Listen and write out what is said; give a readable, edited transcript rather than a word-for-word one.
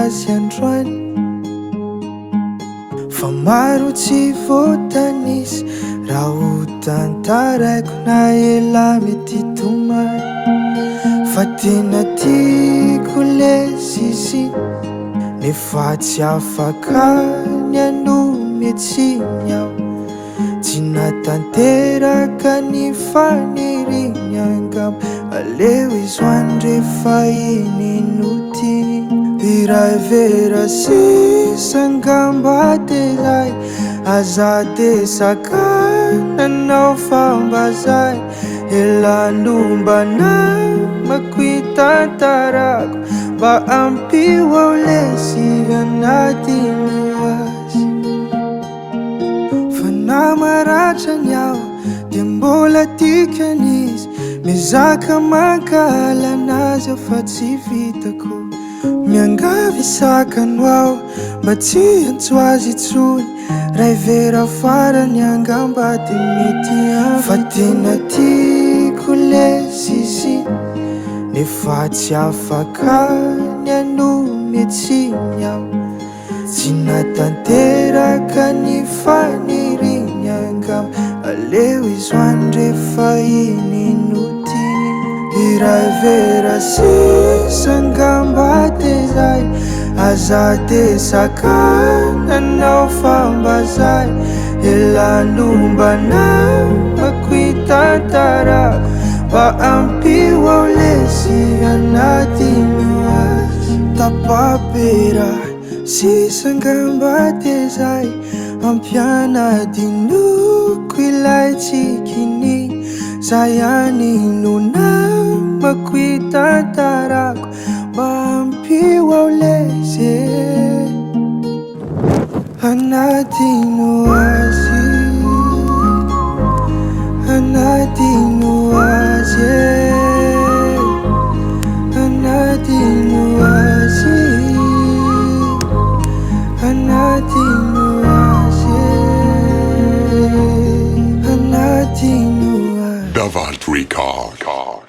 azy androany fa maro tsy voatanisy raha ho tantaraiko na ela mety tomany fa tena tiako le sisi nefa tsy afaka ny anome tsiny aho tsy natanteraka ny faniriny angam aleo izoany rehefa iny no tiany Iray Vera sisa angamba tezay azady sakananao fambazay elandombana makitantarako mba ampio ao lesy anatiny azy fa namaratrany aho dia mbola tikan'izy mizaka mankala anazy aho fa tsy vitako miangavy sakano aho mba tsy antso azy itsony Iray Vera farany angamba dia mety aho fa tena tiako le sisi nefa tsy afaka ny anome tsiny aho tsy natanteraka ny faniriny angam aleo izoany rehefa iny no tiany Iray Vera sisa angamba tezay azady sakananao fambazay elandombana makitantarako mba ampio ao lesy anatiny azy tapapera sisa angamba tezay ampianadinoko ilay tsikiny zay any nona makitantarako mba ampio ao lesy anatiny azy anatiny azy anatiny azy anatiny azy anatiny azy Davant Record.